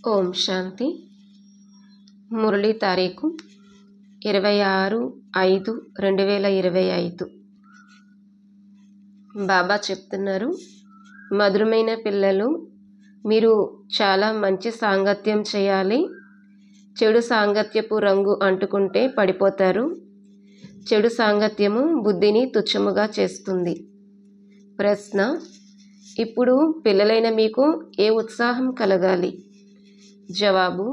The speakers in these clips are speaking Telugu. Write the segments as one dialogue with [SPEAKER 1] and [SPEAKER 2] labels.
[SPEAKER 1] ఓం శాంతి. మురళి తారీఖు 26/5/2025. బాబా చెప్తున్నారు, మధురమైన పిల్లలు, మీరు చాలా మంచి సాంగత్యం చేయాలి. చెడు సాంగత్యపు రంగు అంటుకుంటే పడిపోతారు. చెడు సాంగత్యము బుద్ధిని తుచ్చముగా చేస్తుంది. ప్రశ్న: ఇప్పుడు పిల్లలైన మీకు ఏ ఉత్సాహం కలగాలి? జవాబు: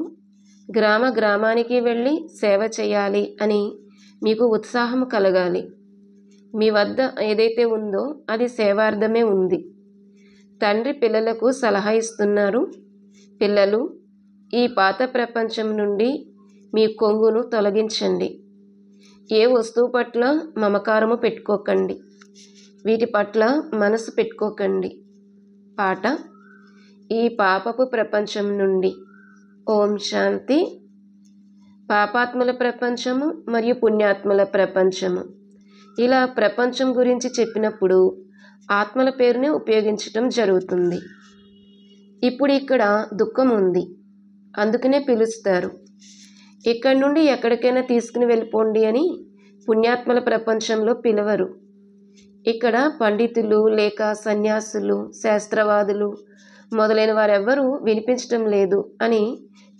[SPEAKER 1] గ్రామానికి వెళ్ళి సేవ చేయాలి అని మీకు ఉత్సాహం కలగాలి. మీ వద్ద ఏదైతే ఉందో అది సేవార్థమే ఉంది. తండ్రి పిల్లలకు సలహా ఇస్తున్నారు, పిల్లలు, ఈ పాత ప్రపంచం నుండి మీ కొంగును తొలగించండి. ఏ వస్తువు పట్ల మమకారము పెట్టుకోకండి. వీటి పట్ల మనసు పెట్టుకోకండి. పాట: ఈ పాపపు ప్రపంచం నుండి. ఓం శాంతి. పాపాత్ముల ప్రపంచము మరియు పుణ్యాత్ముల ప్రపంచము. ఇలా ప్రపంచం గురించి చెప్పినప్పుడు ఆత్మల పేరునే ఉపయోగించటం జరుగుతుంది. ఇప్పుడు ఇక్కడ దుఃఖం ఉంది, అందుకనే పిలుస్తారు. ఇక్కడి నుండి ఎక్కడికైనా తీసుకుని వెళ్ళిపోండి అని పుణ్యాత్మల ప్రపంచంలో పిలవరు. ఇక్కడ పండితులు లేక సన్యాసులు, శాస్త్రవాదులు మొదలైన వారెవ్వరూ వినిపించటం లేదు అని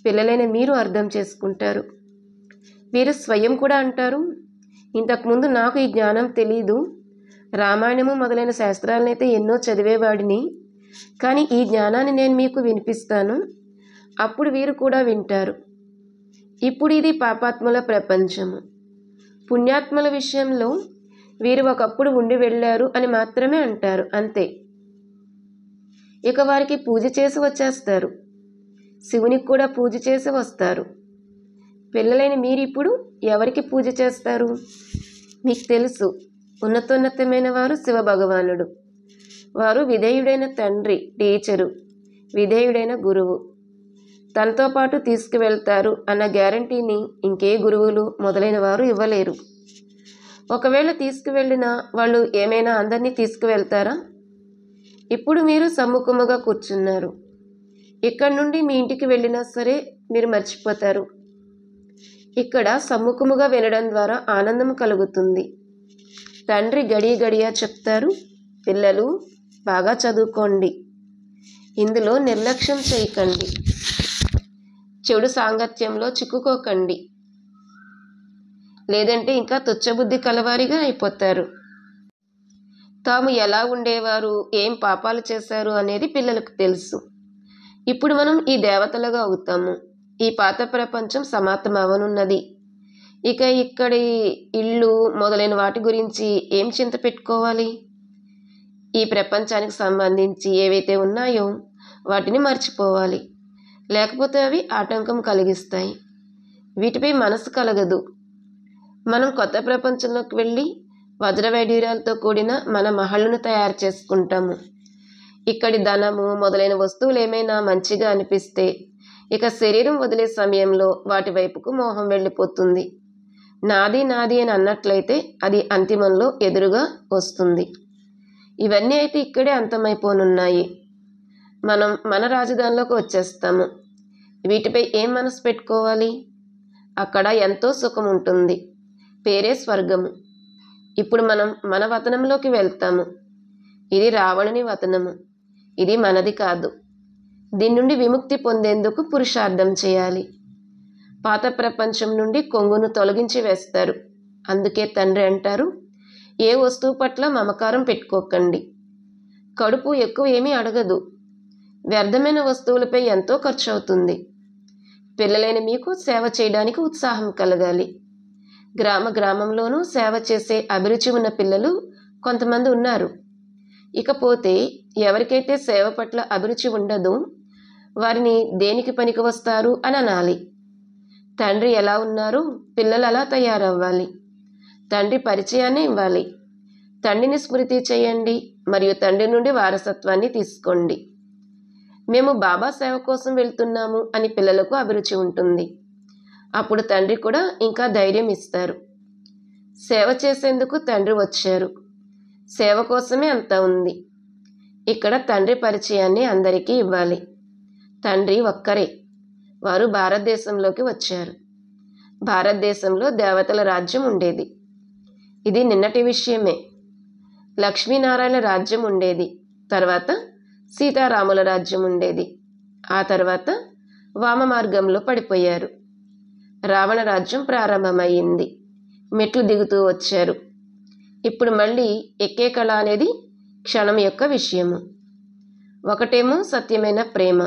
[SPEAKER 1] పిల్లలైన మీరు అర్థం చేసుకుంటారు. వీరు స్వయం కూడా అంటారు, ఇంతకుముందు నాకు ఈ జ్ఞానం తెలీదు. రామాయణము మొదలైన శాస్త్రాలనైతే ఎన్నో చదివేవాడిని, కానీ ఈ జ్ఞానాన్ని నేను మీకు వినిపిస్తాను. అప్పుడు వీరు కూడా వింటారు. ఇప్పుడు ఇది పాపాత్ముల ప్రపంచము. పుణ్యాత్ముల విషయంలో వీరు ఒకప్పుడు ఉండి వెళ్ళారు అని మాత్రమే అంటారు, అంతే. ఇక వారికి పూజ చేసి వచ్చేస్తారు. శివునికి కూడా పూజ చేసి వస్తారు. పిల్లలైన మీరు ఇప్పుడు ఎవరికి పూజ చేస్తారు? మీకు తెలుసు, ఉన్నతోన్నతమైన వారు శివ భగవానుడు. వారు విధేయుడైన తండ్రి, టీచరు, విధేయుడైన గురువు. తనతో పాటు తీసుకువెళ్తారు అన్న గ్యారంటీని ఇంకే గురువులు మొదలైన వారు ఇవ్వలేరు. ఒకవేళ తీసుకువెళ్ళినా వాళ్ళు ఏమైనా అందరినీ తీసుకువెళ్తారా? ఇప్పుడు మీరు సమ్ముఖముగా కూర్చున్నారు. ఇక్కడ నుండి మీ ఇంటికి వెళ్ళినా సరే మీరు మర్చిపోతారు. ఇక్కడ సమ్ముఖముగా వినడం ద్వారా ఆనందం కలుగుతుంది. తండ్రి గడియా చెప్తారు, పిల్లలు బాగా చదువుకోండి, ఇందులో నిర్లక్ష్యం చేయకండి, చెడు సాంగత్యంలో చిక్కుకోకండి, లేదంటే ఇంకా తుచ్చబుద్ధి కలవారిగా అయిపోతారు. తాము ఎలా ఉండేవారు, ఏం పాపాలు చేశారు అనేది పిల్లలకు తెలుసు. ఇప్పుడు మనం ఈ దేవతలుగా అవుతాము. ఈ పాత ప్రపంచం సమాప్తం అవనున్నది. ఇక ఇక్కడి ఇళ్ళు మొదలైన వాటి గురించి ఏం చింత పెట్టుకోవాలి? ఈ ప్రపంచానికి సంబంధించి ఏవైతే ఉన్నాయో వాటిని మర్చిపోవాలి, లేకపోతే అవి ఆటంకం కలిగిస్తాయి. వీటిపై మనసు కలగదు. మనం కొత్త ప్రపంచంలోకి వెళ్ళి వజ్రవైఢూర్యాలతో కూడిన మన మహళ్ళను తయారు చేసుకుంటాము. ఇక్కడి ధనము మొదలైన వస్తువులు ఏమైనా మంచిగా అనిపిస్తే ఇక శరీరం వదిలే సమయంలో వాటి వైపుకు మోహం వెళ్ళిపోతుంది. నాది నాది అని అన్నట్లయితే అది అంతిమంలో ఎదురుగా వస్తుంది. ఇవన్నీ అయితే ఇక్కడే అంతమైపోనున్నాయి. మనం మన రాజధానిలోకి వచ్చేస్తాము. వీటిపై ఏం మనసు పెట్టుకోవాలి? అక్కడ ఎంతో సుఖం ఉంటుంది, పేరే స్వర్గము. ఇప్పుడు మనం మన వతనంలోకి వెళ్తాము. ఇది రావణుని వతనము, ఇది మనది కాదు. దీని నుండి విముక్తి పొందేందుకు పురుషార్థం చేయాలి. పాత ప్రపంచం నుండి కొంగును తొలగించి వేస్తారు. అందుకే తండ్రి అంటారు, ఏ వస్తువు పట్ల మమకారం పెట్టుకోకండి. కడుపు ఎక్కువ ఏమీ అడగదు. వ్యర్థమైన వస్తువులపై ఎంతో ఖర్చు అవుతుంది. పిల్లలైన మీకు సేవ చేయడానికి ఉత్సాహం కలగాలి. గ్రామంలోనూ సేవ చేసే అభిరుచి ఉన్న పిల్లలు కొంతమంది ఉన్నారు. ఇకపోతే ఎవరికైతే సేవ పట్ల అభిరుచి ఉండదో వారిని దేనికి పనికి వస్తారు అని అనాలి. తండ్రి ఎలా ఉన్నారో పిల్లలు అలా తయారవ్వాలి. తండ్రి పరిచయాన్ని ఇవ్వాలి. తండ్రిని స్మృతి చేయండి మరియు తండ్రి నుండి వారసత్వాన్ని తీసుకోండి. మేము బాబా సేవ కోసం వెళ్తున్నాము అని పిల్లలకు అభిరుచి ఉంటుంది. అప్పుడు తండ్రి కూడా ఇంకా ధైర్యం ఇస్తారు. సేవ చేసేందుకు తండ్రి వచ్చారు. సేవ కోసమే అంతా ఉంది. ఇక్కడ తండ్రి పరిచయాన్ని అందరికీ ఇవ్వాలి. తండ్రి ఒక్కరే, వారు భారతదేశంలోకి వచ్చారు. భారతదేశంలో దేవతల రాజ్యం ఉండేది. ఇది నిన్నటి విషయమే. లక్ష్మీనారాయణ రాజ్యం ఉండేది. తర్వాత సీతారాముల రాజ్యం ఉండేది. ఆ తర్వాత వామ మార్గంలో పడిపోయారు. రావణ రాజ్యం ప్రారంభమైంది. మెట్లు దిగుతూ వచ్చారు. ఇప్పుడు మళ్ళీ ఎక్కే కళ అనేది క్షణం యొక్క విషయము. ఒకటేమో సత్యమైన ప్రేమ,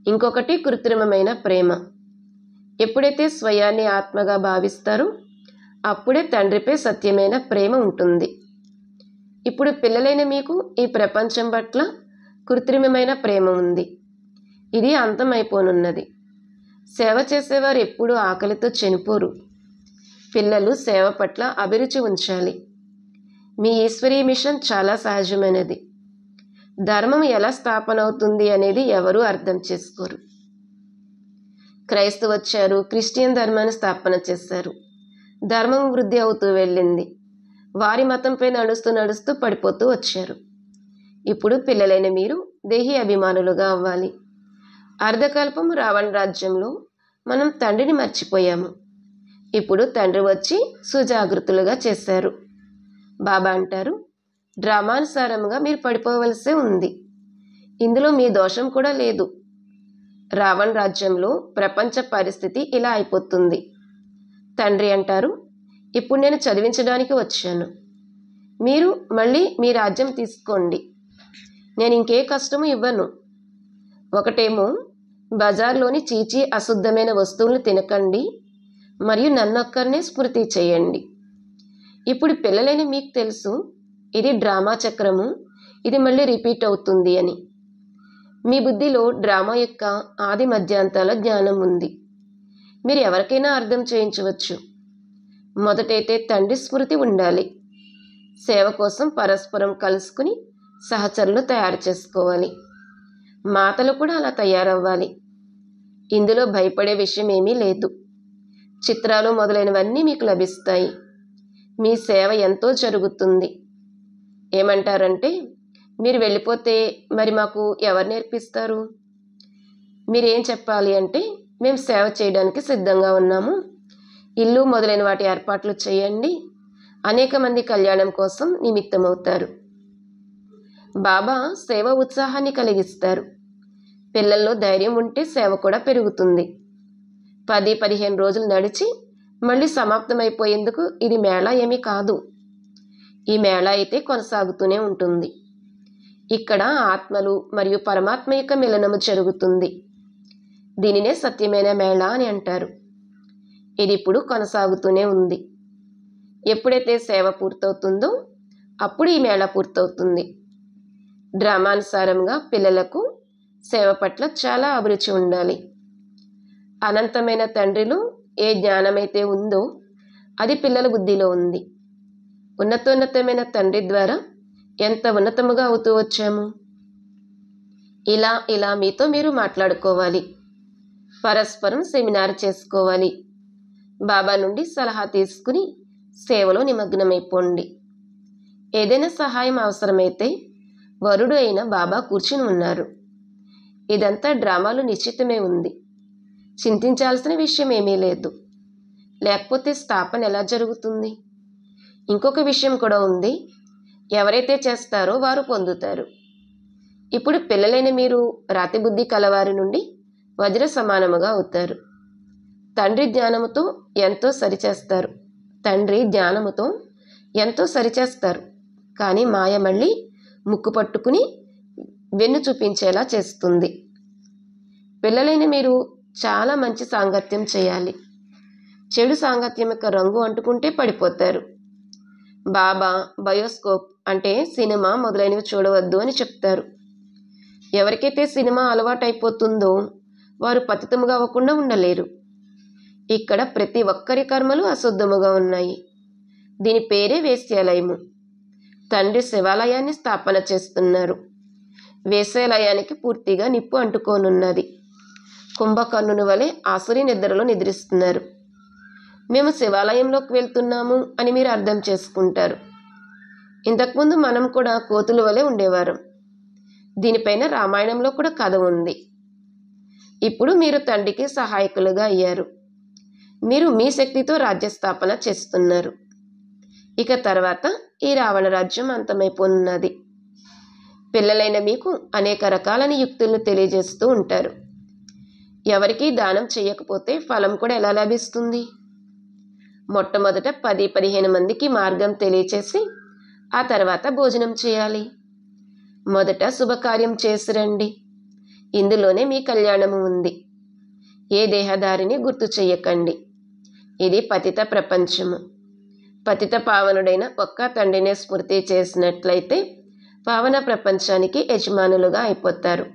[SPEAKER 1] ఇంకొకటి కృత్రిమమైన ప్రేమ. ఎప్పుడైతే స్వయాన్ని ఆత్మగా భావిస్తారో అప్పుడే తండ్రిపై సత్యమైన ప్రేమ ఉంటుంది. ఇప్పుడు పిల్లలైన మీకు ఈ ప్రపంచం పట్ల కృత్రిమమైన ప్రేమ ఉంది. ఇది అంతమైపోనున్నది. సేవ చేసేవారు ఎప్పుడూ ఆకలితో చనిపోరు. పిల్లలు సేవ పట్ల అభిరుచి ఉంచాలి. మీ ఈశ్వరీయ మిషన్ చాలా సహజమైనది. ధర్మం ఎలా స్థాపన అవుతుంది అనేది ఎవరూ అర్థం చేసుకోరు. క్రైస్తవు వచ్చారు, క్రిస్టియన్ ధర్మాన్ని స్థాపన చేశారు. ధర్మం వృద్ధి అవుతూ వెళ్ళింది. వారి మతంపై నడుస్తూ పడిపోతూ వచ్చారు. ఇప్పుడు పిల్లలైన మీరు దేహి అభిమానులుగా అవ్వాలి. అర్ధకల్పం రావణ రాజ్యంలో మనం తండ్రిని మర్చిపోయాము. ఇప్పుడు తండ్రి వచ్చి సుజాగృతులుగా చేశారు. బాబా అంటారు, డ్రామానుసారంగా మీరు పడిపోవలసే ఉంది. ఇందులో మీ దోషం కూడా లేదు. రావణ రాజ్యంలో ప్రపంచ పరిస్థితి ఇలా అయిపోతుంది. తండ్రి అంటారు, ఇప్పుడు నేను చదివించడానికి వచ్చాను. మీరు మళ్ళీ మీ రాజ్యం తీసుకోండి. నేను ఇంకే కష్టము ఇవ్వను. ఒకటేమో బజార్లోని చీచీ అశుద్ధమైన వస్తువులను తినకండి, మరియు నన్నొక్కరినే స్మృతి చేయండి. ఇప్పుడు పిల్లలైన మీకు తెలుసు ఇది డ్రామా చక్రము, ఇది మళ్ళీ రిపీట్ అవుతుంది అని. మీ బుద్ధిలో డ్రామా యొక్క ఆది మధ్యాంతాల జ్ఞానం ఉంది. మీరు ఎవరికైనా అర్థం చేయించవచ్చు. మొదటైతే తండ్రి స్మృతి ఉండాలి. సేవ కోసం పరస్పరం కలుసుకుని సహచరులు తయారు చేసుకోవాలి. మాతలు కూడా అలా తయారవ్వాలి. ఇందులో భయపడే విషయం ఏమీ లేదు. చిత్రాలు మొదలైనవన్నీ మీకు లభిస్తాయి. మీ సేవ ఎంతో జరుగుతుంది. ఏమంటారంటే, మీరు వెళ్ళిపోతే మరి మాకు ఎవరు నేర్పిస్తారు? మీరేం చెప్పాలి అంటే, మేము సేవ చేయడానికి సిద్ధంగా ఉన్నాము, ఇల్లు మొదలైన వాటి ఏర్పాట్లు చేయండి, అనేక మంది కళ్యాణం కోసం నిమిత్తమవుతారు. బాబా సేవ ఉత్సాహాన్ని కలిగిస్తారు. పిల్లల్లో ధైర్యం ఉంటే సేవ కూడా పెరుగుతుంది. 10-15 రోజులు నడిచి మళ్ళీ సమాప్తమైపోయేందుకు ఇది మేళా ఏమీ కాదు. ఈ మేళా అయితే కొనసాగుతూనే ఉంటుంది. ఇక్కడ ఆత్మలు మరియు పరమాత్మ యొక్క మిలనము జరుగుతుంది. దీనినే సత్యమైన మేళా అని అంటారు. ఇది ఇప్పుడు కొనసాగుతూనే ఉంది. ఎప్పుడైతే సేవ పూర్తవుతుందో అప్పుడు ఈ మేళా పూర్తవుతుంది. డ్రామానుసారంగా పిల్లలకు సేవ పట్ల చాలా అభిరుచి ఉండాలి. అనంతమైన తండ్రిలో ఏ జ్ఞానమైతే ఉందో అది పిల్లల బుద్ధిలో ఉంది. ఉన్నతోన్నతమైన తండ్రి ద్వారా ఎంత ఉన్నతముగా అవుతూ వచ్చాము. ఇలా మీతో మీరు మాట్లాడుకోవాలి. పరస్పరం సెమినార్ చేసుకోవాలి. బాబా నుండి సలహా తీసుకుని సేవలో నిమగ్నమైపోండి. ఏదైనా సహాయం అవసరమైతే వరుడు అయిన బాబా కూర్చుని ఉన్నారు. ఇదంతా డ్రామాలు నిశ్చితమే ఉంది. చింతించాల్సిన విషయం ఏమీ లేదు. లేకపోతే స్థాపన ఎలా జరుగుతుంది? ఇంకొక విషయం కూడా ఉంది. ఎవరైతే చేస్తారో వారు పొందుతారు. ఇప్పుడు పిల్లలైన మీరు రాతి బుద్ధి కలవారి నుండి వజ్ర సమానముగా అవుతారు. తండ్రి జ్ఞానముతో ఎంతో సరిచేస్తారు. కానీ మాయ మళ్ళీ ముక్కు పట్టుకుని వెన్ను చూపించేలా చేస్తుంది. పిల్లలైన మీరు చాలా మంచి సాంగత్యం చేయాలి. చెడు సాంగత్యం యొక్క రంగు అంటుకుంటే పడిపోతారు. బాబా బయోస్కోప్ అంటే సినిమా మొదలైనవి చూడవద్దు అని చెప్తారు. ఎవరికైతే సినిమా అలవాటైపోతుందో వారు పతితముగా అవ్వకుండా ఉండలేరు. ఇక్కడ ప్రతి ఒక్కరి కర్మలు అశుద్ధముగా ఉన్నాయి. దీని పేరే వేశ్యాలయము. తండ్రి శివాలయాన్ని స్థాపన చేస్తున్నారు. వేశ్యాలయానికి పూర్తిగా నిప్పు అంటుకోనున్నది. కుంభకర్ణుని వలె ఆసురి నిద్రలో నిద్రిస్తున్నారు. మేము శివాలయంలోకి వెళ్తున్నాము అని మీరు అర్థం చేసుకుంటారు. ఇంతకుముందు మనం కూడా కోతుల వలె ఉండేవారం. దీనిపైన రామాయణంలో కూడా కథ ఉంది. ఇప్పుడు మీరు తండ్రికి సహాయకులుగా అయ్యారు. మీరు మీ శక్తితో రాజ్యస్థాపన చేస్తున్నారు. ఇక తర్వాత ఈ రావణ రాజ్యం అంతమైపోనున్నది. పిల్లలైన మీకు అనేక రకాలని యుక్తులను తెలియజేస్తూ ఉంటారు. ఎవరికీ దానం చేయకపోతే ఫలం కూడా ఎలా లభిస్తుంది? మొట్టమొదట 10-15 మందికి మార్గం తెలియచేసి ఆ తర్వాత భోజనం చేయాలి. మొదట శుభకార్యం చేసి రండి. ఇందులోనే మీ కళ్యాణము ఉంది. ఏ దేహదారిని గుర్తు చెయ్యకండి. ఇది పతిత ప్రపంచము. పతిత పావనుడైన ఒక్క తండ్రినే స్మృతి చేసినట్లయితే పావన ప్రపంచానికి యజమానులుగా అయిపోతారు.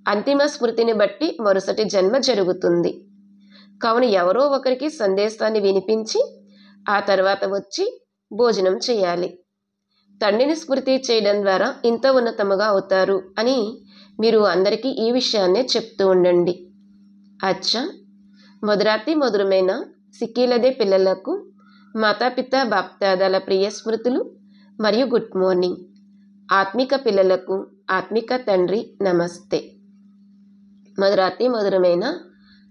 [SPEAKER 1] అంతిమ స్మృతిని బట్టి మరుసటి జన్మ జరుగుతుంది. కావున ఎవరో ఒకరికి సందేశాన్ని వినిపించి ఆ తర్వాత వచ్చి భోజనం చేయాలి. తండ్రిని స్మృతి చేయడం ద్వారా ఇంత ఉన్నతముగా అవుతారు అని మీరు అందరికీ ఈ విషయాన్నే చెప్తూ ఉండండి. అచ్చా, మధురాతి మధురమైన సిక్కీలదే పిల్లలకు మాతాపిత బాప్దాదాల ప్రియ స్మృతులు మరియు గుడ్ మార్నింగ్. ఆత్మిక పిల్లలకు ఆత్మిక తండ్రి నమస్తే. మధురాతి మధురమైన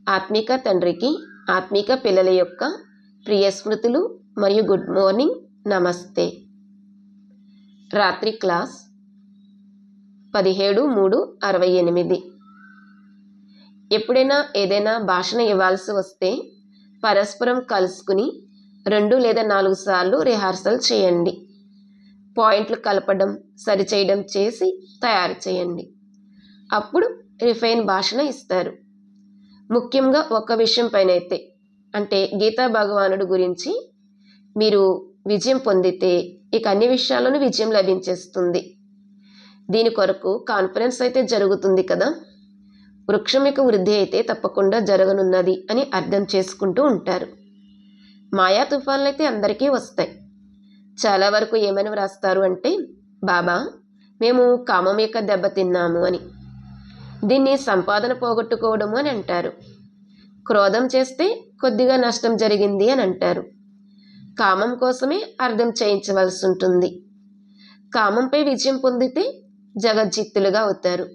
[SPEAKER 1] ఆత్మిక తండ్రికి ఆత్మిక పిల్లల యొక్క ప్రియ స్మృతులు మరియు గుడ్ మార్నింగ్ నమస్తే. రాత్రి క్లాస్ 17/3/68. ఎప్పుడైనా ఏదైనా భాషణ ఇవ్వాల్సి వస్తే పరస్పరం కలుసుకుని 2 లేదా 4 సార్లు రిహార్సల్ చేయండి. పాయింట్లు కలపడం, సరిచేయడం చేసి తయారు చేయండి. అప్పుడు రిఫైన్ భాషణ ఇస్తారు. ముఖ్యంగా ఒక్క విషయం పైన అయితే, అంటే గీతా భగవానుడు గురించి మీరు విజయం పొందితే ఇక అన్ని విషయాల్లోనూ విజయం లభించేస్తుంది. దీని కొరకు కాన్ఫరెన్స్ అయితే జరుగుతుంది కదా. వృక్షం యొక్క వృద్ధి అయితే తప్పకుండా జరగనున్నది అని అర్థం చేసుకుంటూ ఉంటారు. మాయా తుఫాన్లు అయితే అందరికీ వస్తాయి. చాలా వరకు ఏమని వ్రాస్తారు అంటే, బాబా మేము కామం యొక్క దెబ్బతిన్నాము అని. దీన్ని సంపాదన పోగొట్టుకోవడము అని అంటారు. క్రోధం చేస్తే కొద్దిగా నష్టం జరిగింది అని అంటారు. కామం కోసమే అర్థం చేయించవలసి ఉంటుంది. కామంపై విజయం పొందితే జగజ్జిత్తులుగా అవుతారు.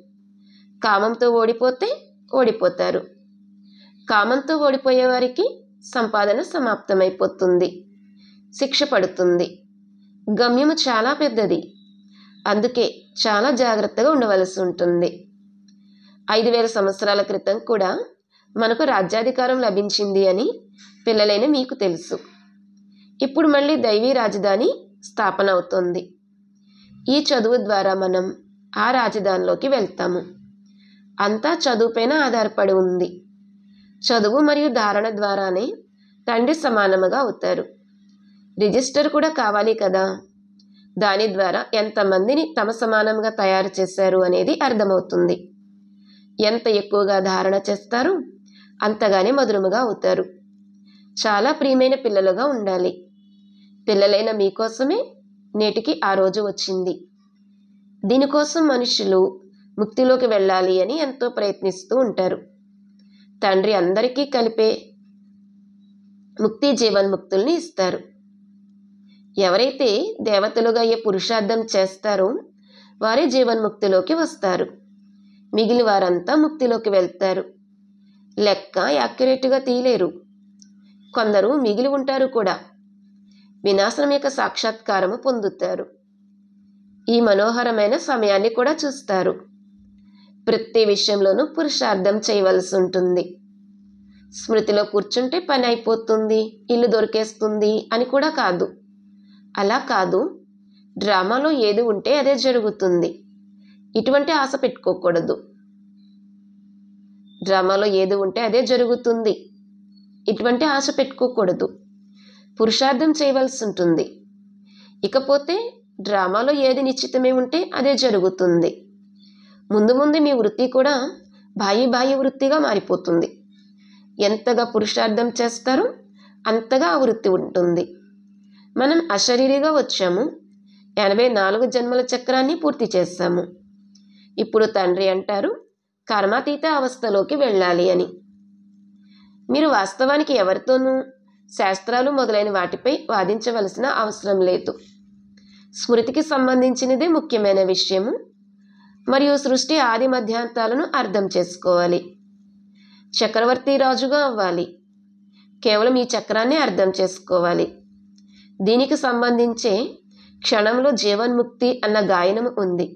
[SPEAKER 1] కామంతో ఓడిపోతే ఓడిపోతారు. కామంతో ఓడిపోయే వారికి సంపాదన సమాప్తమైపోతుంది, శిక్ష పడుతుంది. గమ్యము చాలా పెద్దది, అందుకే చాలా జాగ్రత్తగా ఉండవలసి ఉంటుంది. 5000 సంవత్సరాల క్రితం కూడా మనకు రాజ్యాధికారం లభించింది అని పిల్లలైన మీకు తెలుసు. ఇప్పుడు మళ్ళీ దైవీ రాజధాని స్థాపన అవుతుంది. ఈ చదువు ద్వారా మనం ఆ రాజధానిలోకి వెళ్తాము. అంతా చదువుపైన ఆధారపడి ఉంది. చదువు మరియు ధారణ ద్వారానే తండ్రి సమానముగా అవుతారు. రిజిస్టర్ కూడా కావాలి కదా. దాని ద్వారా ఎంతమందిని తమ సమానంగా తయారు చేశారు అనేది అర్థమవుతుంది. ఎంత ఎక్కువగా ధారణ చేస్తారో అంతగానే మధురముగా అవుతారు. చాలా ప్రియమైన పిల్లలుగా ఉండాలి. పిల్లలైన మీకోసమే నేటికి ఆ రోజు వచ్చింది. దీనికోసం మనుషులు ముక్తిలోకి వెళ్ళాలి అని ఎంతో ప్రయత్నిస్తూ ఉంటారు. తండ్రి అందరికీ కలిపే ముక్తి జీవన్ముక్తుల్ని ఇస్తారు. ఎవరైతే దేవతలుగా అయ్యే పురుషార్థం చేస్తారో వారే జీవన్ముక్తిలోకి వస్తారు. మిగిలిన వారంతా ముక్తిలోకి వెళ్తారు. లెక్క యాక్యురేట్గా తీయలేరు. కొందరు మిగిలి ఉంటారు కూడా. వినాశనం యొక్క సాక్షాత్కారము పొందుతారు. ఈ మనోహరమైన సమయాన్ని కూడా చూస్తారు. ప్రతి విషయంలోనూ పురుషార్థం చేయవలసి ఉంటుంది. స్మృతిలో కూర్చుంటే పని అయిపోతుంది, ఇల్లు దొరికేస్తుంది అని కూడా కాదు. అలా కాదు. డ్రామాలో ఏది ఉంటే అదే జరుగుతుంది. ఇటువంటి ఆశ పెట్టుకోకూడదు. డ్రామాలో ఏది ఉంటే అదే జరుగుతుంది. ఇటువంటి ఆశ పెట్టుకోకూడదు. పురుషార్థం చేయవలసి ఉంటుంది. ఇకపోతే డ్రామాలో ఏది నిశ్చితమే ఉంటే అదే జరుగుతుంది. ముందు ముందు మీ వృత్తి కూడా బాహ్య వృత్తిగా మారిపోతుంది. ఎంతగా పురుషార్థం చేస్తారో అంతగా ఆ వృత్తి ఉంటుంది. మనం అశరీరిగా వచ్చాము. 84 జన్మల చక్రాన్ని పూర్తి చేశాము. ఇప్పుడు తండ్రి అంటారు కర్మాతీత అవస్థలోకి వెళ్ళాలి అని. మీరు వాస్తవానికి ఎవరితోనూ శాస్త్రాలు మొదలైన వాటిపై వాదించవలసిన అవసరం లేదు. స్మృతికి సంబంధించినదే ముఖ్యమైన విషయము. మరియు సృష్టి ఆది మధ్యాంతాలను అర్థం చేసుకోవాలి. చక్రవర్తి రాజుగా అవ్వాలి. కేవలం ఈ చక్రాన్ని అర్థం చేసుకోవాలి. దీనికి సంబంధించే క్షణంలో జీవన్ముక్తి అన్న గాయనం ఉంది.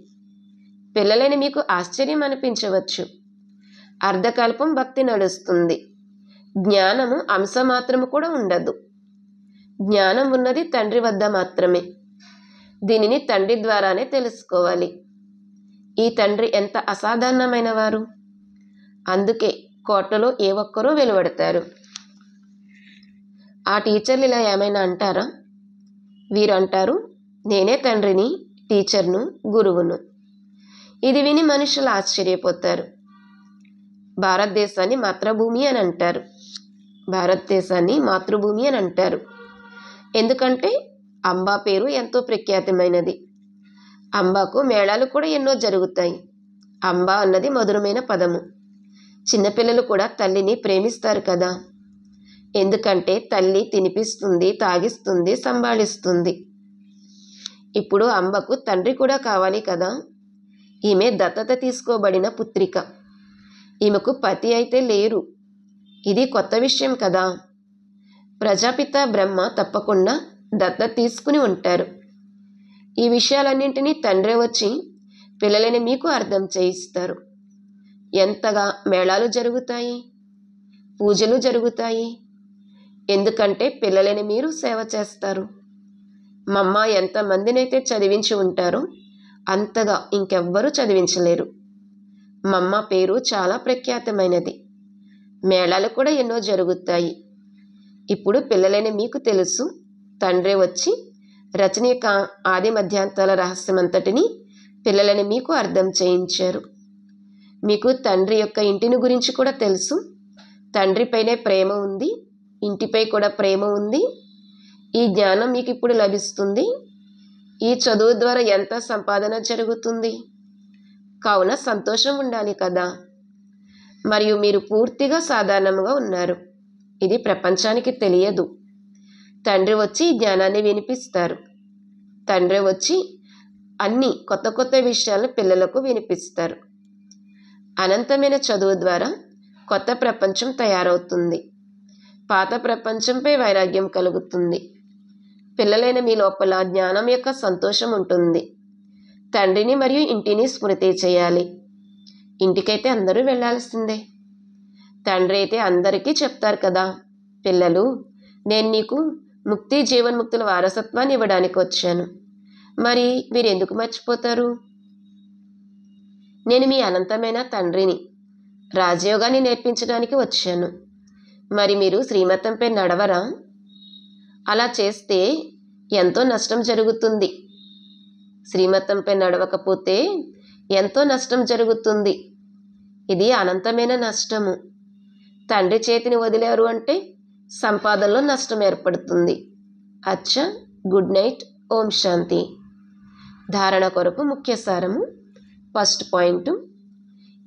[SPEAKER 1] పిల్లలని మీకు ఆశ్చర్యం అనిపించవచ్చు. అర్ధకల్పం భక్తి నడుస్తుంది. జ్ఞానము అంశ మాత్రము కూడా ఉండదు. జ్ఞానం ఉన్నది తండ్రి వద్ద మాత్రమే. దీనిని తండ్రి ద్వారానే తెలుసుకోవాలి. ఈ తండ్రి ఎంత అసాధారణమైన వారు. అందుకే కోట్లలో ఏ ఒక్కరూ వెలువడతారు. ఆ టీచర్లు ఇలా ఏమైనా అంటారా? వీరు అంటారు, నేనే తండ్రిని, టీచర్ను, గురువును. ఇది విని మనుషులు ఆశ్చర్యపోతారు. భారతదేశాన్ని మాతృభూమి అని అంటారు. భారతదేశాన్ని మాతృభూమి అని అంటారు. ఎందుకంటే అంబా పేరు ఎంతో ప్రఖ్యాతమైనది. అంబాకు మేళాలు కూడా ఎన్నో జరుగుతాయి. అంబా అన్నది మధురమైన పదము. చిన్నపిల్లలు కూడా తల్లిని ప్రేమిస్తారు కదా. ఎందుకంటే తల్లి తినిపిస్తుంది, తాగిస్తుంది, సంభాళిస్తుంది. ఇప్పుడు అంబకు తండ్రి కూడా కావాలి కదా. ఈమె దత్తత తీసుకోబడిన పుత్రిక. ఈమెకు పతి అయితే లేరు. ఇది కొత్త విషయం కదా. ప్రజాపిత బ్రహ్మ తప్పకుండా దత్తత తీసుకుని ఉంటారు. ఈ విషయాలన్నింటినీ తండ్రి వచ్చి పిల్లలని మీకు అర్థం చేయిస్తారు. ఎంతగా మేళాలు జరుగుతాయి, పూజలు జరుగుతాయి. ఎందుకంటే పిల్లలని మీరు సేవ చేస్తారు. మమ్మ ఎంతమందినైతే చదివించి ఉంటారో అంతగా ఇంకెవ్వరూ చదివించలేరు. మమ్మ పేరు చాలా ప్రఖ్యాతమైనది. మేళాలు కూడా ఎన్నో జరుగుతాయి. ఇప్పుడు పిల్లలని మీకు తెలుసు. తండ్రి వచ్చి రచన యొక్క ఆది మధ్యాంతాల రహస్యమంతటిని పిల్లలని మీకు అర్థం చేయించారు. మీకు తండ్రి యొక్క ఇంటిని గురించి కూడా తెలుసు. తండ్రిపైనే ప్రేమ ఉంది, ఇంటిపై కూడా ప్రేమ ఉంది. ఈ జ్ఞానం మీకు ఇప్పుడు లభిస్తుంది. ఈ చదువు ద్వారా ఎంత సంపాదన జరుగుతుంది. కావున సంతోషం ఉండాలి కదా. మరియు మీరు పూర్తిగా సాధారణంగా ఉన్నారు. ఇది ప్రపంచానికి తెలియదు. తండ్రి వచ్చి ఈ జ్ఞానాన్ని వినిపిస్తారు. తండ్రి వచ్చి అన్ని కొత్త కొత్త విషయాలను పిల్లలకు వినిపిస్తారు. అనంతమైన చదువు ద్వారా కొత్త ప్రపంచం తయారవుతుంది. పాత ప్రపంచంపై వైరాగ్యం కలుగుతుంది. పిల్లలైన మీ లోపల జ్ఞానం యొక్క సంతోషం ఉంటుంది. తండ్రిని మరియు ఇంటిని స్మృతి చేయాలి. ఇంటికైతే అందరూ వెళ్ళాల్సిందే. తండ్రి అయితే అందరికీ చెప్తారు కదా, పిల్లలు, నేను నీకు ముక్తి జీవన్ముక్తుల వారసత్వాన్ని ఇవ్వడానికి వచ్చాను. మరి మీరు ఎందుకు మర్చిపోతారు? నేను మీ అనంతమైన తండ్రిని, రాజయోగాన్ని నేర్పించడానికి వచ్చాను. మరి మీరు శ్రీమతంపై నడవరా? అలా చేస్తే ఎంతో నష్టం జరుగుతుంది. శ్రీమతంపై నడవకపోతే ఎంతో నష్టం జరుగుతుంది. ఇది అనంతమైన నష్టము. తండ్రి చేతిని వదిలేరు అంటే సంపాదనలో నష్టం ఏర్పడుతుంది. అచ్చా, గుడ్ నైట్, ఓం శాంతి. ధారణ కొరకు ముఖ్య సారము. ఫస్ట్ పాయింట్,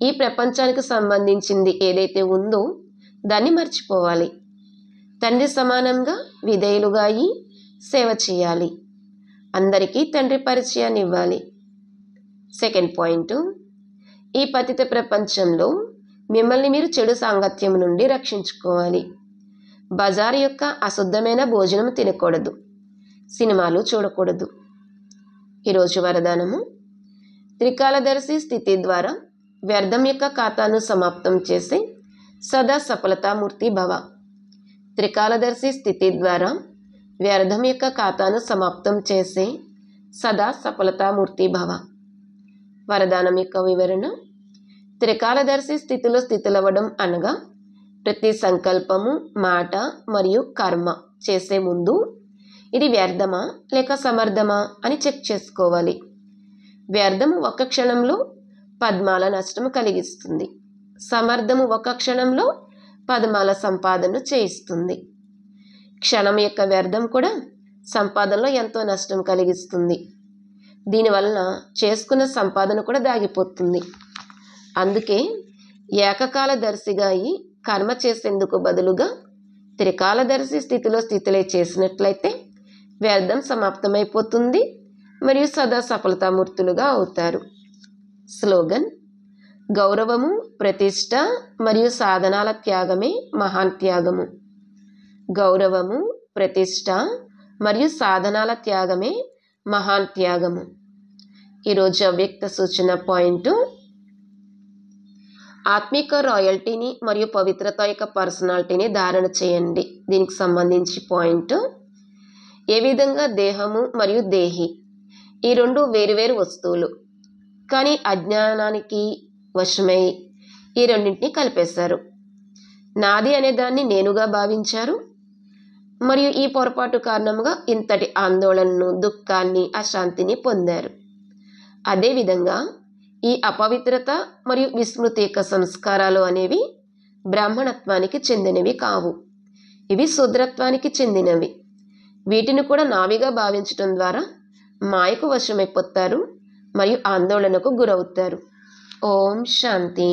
[SPEAKER 1] ఈ ప్రపంచానికి సంబంధించింది ఏదైతే ఉందో దాన్ని మర్చిపోవాలి. తండ్రి సమానంగా విధేయులుగా అయి సేవ చేయాలి. అందరికీ తండ్రి పరిచయాన్ని ఇవ్వాలి. సెకండ్ పాయింట్, ఈ పతిత ప్రపంచంలో మిమ్మల్ని మీరు చెడు సాంగత్యం నుండి రక్షించుకోవాలి. బజారు యొక్క అశుద్ధమైన భోజనం తినకూడదు. సినిమాలు చూడకూడదు. ఈరోజు వరదానము, త్రికాలదర్శి స్థితి ద్వారా వ్యర్థం యొక్క ఖాతాను సమాప్తం చేసి సదా సఫలతామూర్తి భవ. త్రికాలదర్శి స్థితి ద్వారా వ్యర్థం యొక్క ఖాతాను సమాప్తం చేసే సదా సఫలతామూర్తి భవ. వరదానం యొక్క వివరణ, త్రికాలదర్శి స్థితిలో స్థితులవ్వడం అనగా ప్రతి సంకల్పము, మాట మరియు కర్మ చేసే ముందు ఇది వ్యర్థమా లేక సమర్థమా అని చెక్ చేసుకోవాలి. వ్యర్థము ఒక్క క్షణంలో పద్మాల నష్టము కలిగిస్తుంది. సమర్థము ఒక్క క్షణంలో పద్మాల సంపాదన చేయిస్తుంది. క్షణం యొక్క వ్యర్థం కూడా సంపాదనలో ఎంతో నష్టం కలిగిస్తుంది. దీనివలన చేసుకున్న సంపాదన కూడా దాగిపోతుంది. అందుకే ఏకకాలదర్శిగా అయి కర్మ చేసేందుకు బదులుగా త్రికాలదర్శి స్థితిలో స్థితిలే చేసినట్లయితే వ్యర్థం సమాప్తమైపోతుంది మరియు సదా సఫలతామూర్తులుగా అవుతారు. స్లోగన్, గౌరవము, ప్రతిష్ట మరియు సాధనాల త్యాగమే మహాన్ త్యాగము. గౌరవము, ప్రతిష్ట మరియు సాధనాల త్యాగమే మహాన్ త్యాగము. ఈరోజు అవ్యక్త సూచన పాయింట్, ఆత్మిక రాయల్టీని మరియు పవిత్రత యొక్క పర్సనాలిటీని ధారణ చేయండి. దీనికి సంబంధించి పాయింట్, ఏ విధంగా దేహము మరియు దేహి ఈ రెండు వేరువేరు వస్తువులు, కానీ అజ్ఞానానికి వశమై ఈ రెండింటిని కలిపేశారు. నాది అనే దాన్ని నేనుగా భావించారు మరియు ఈ పొరపాటు కారణంగా ఇంతటి ఆందోళనను, దుఃఖాన్ని, అశాంతిని పొందారు. అదేవిధంగా ఈ అపవిత్రత మరియు విస్మృతి యొక్క సంస్కారాలు అనేవి బ్రాహ్మణత్వానికి చెందినవి కావు. ఇవి శూద్రత్వానికి చెందినవి. వీటిని కూడా నావిగా భావించటం ద్వారా మాయకు వశమైపోతారు మరియు ఆందోళనకు గురవుతారు. ఓం శాంతి.